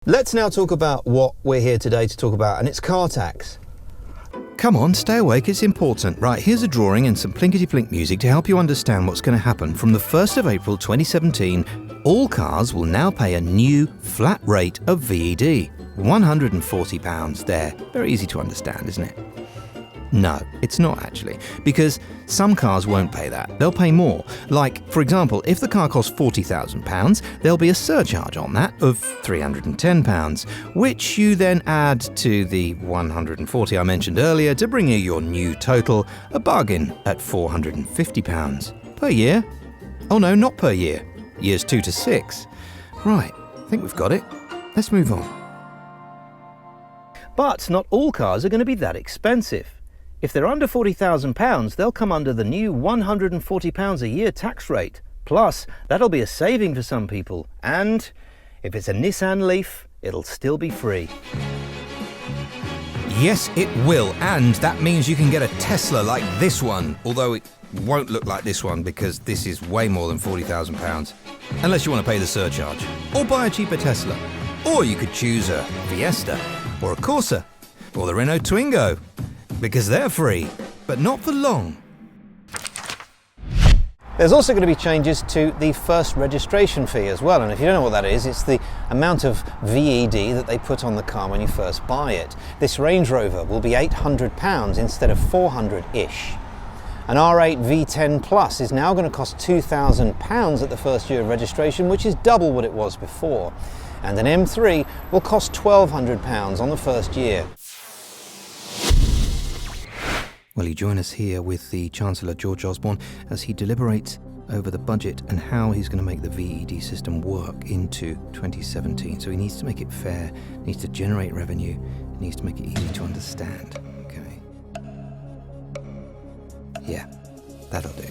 Let's now talk about what we're here today to talk about, and it's car tax. Come on, stay awake, it's important. Right, here's a drawing and some plinkety-plink music to help you understand what's going to happen. From the 1st of April 2017, all cars will now pay a new flat rate of VED. £140 there. Very easy to understand, isn't it? No, it's not actually, because some cars won't pay that. They'll pay more. Like, for example, if the car costs £40,000, there'll be a surcharge on that of £310, which you then add to the £140 I mentioned earlier to bring you your new total, a bargain at £450 per year. Oh no, not per year. Years 2 to 6. Right, I think we've got it. Let's move on. But not all cars are going to be that expensive. If they're under £40,000, they'll come under the new £140 a year tax rate. Plus, that'll be a saving for some people. And if it's a Nissan Leaf, it'll still be free. Yes, it will, and that means you can get a Tesla like this one, although it won't look like this one because this is way more than £40,000, unless you want to pay the surcharge, or buy a cheaper Tesla. Or you could choose a Fiesta, or a Corsa, or the Renault Twingo, because they're free, but not for long. There's also going to be changes to the first registration fee as well, and if you don't know what that is, it's the amount of VED that they put on the car when you first buy it. This Range Rover will be £800 instead of £400-ish. An R8 V10 Plus is now going to cost £2,000 at the first year of registration, which is double what it was before. And an M3 will cost £1,200 on the first year. Well, you join us here with the Chancellor, George Osborne, as he deliberates over the budget and how he's going to make the VED system work into 2017. So he needs to make it fair, needs to generate revenue, needs to make it easy to understand. Okay. Yeah, that'll do.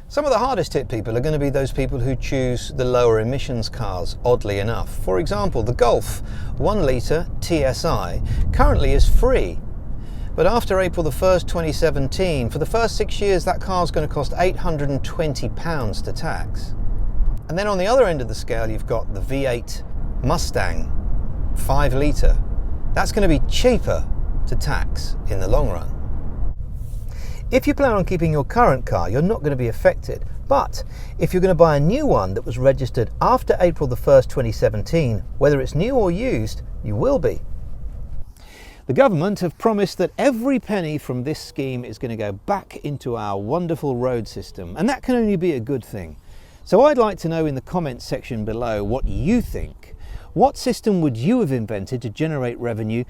Some of the hardest hit people are going to be those people who choose the lower emissions cars, oddly enough. For example, the Golf 1 litre TSI currently is free. But after April the 1st, 2017, for the first 6 years, that car's going to cost £820 to tax. And then on the other end of the scale, you've got the V8 Mustang 5 litre. That's going to be cheaper to tax in the long run. If you plan on keeping your current car, you're not going to be affected. But if you're going to buy a new one that was registered after April the 1st, 2017, whether it's new or used, you will be. The government have promised that every penny from this scheme is going to go back into our wonderful road system, and that can only be a good thing. So I'd like to know in the comments section below what you think. What system would you have invented to generate revenue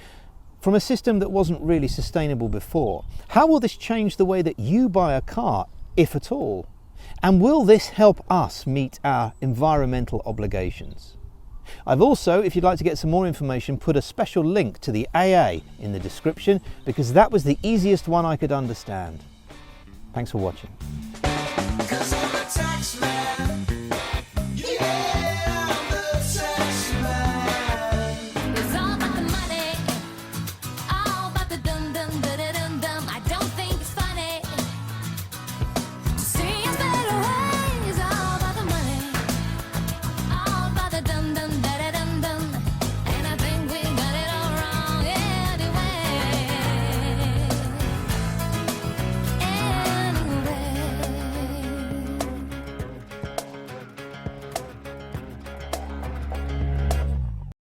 from a system that wasn't really sustainable before? How will this change the way that you buy a car, if at all? And will this help us meet our environmental obligations? I've also, if you'd like to get some more information, put a special link to the AA in the description, because that was the easiest one I could understand. Thanks for watching. 'Cause I'm a tax man.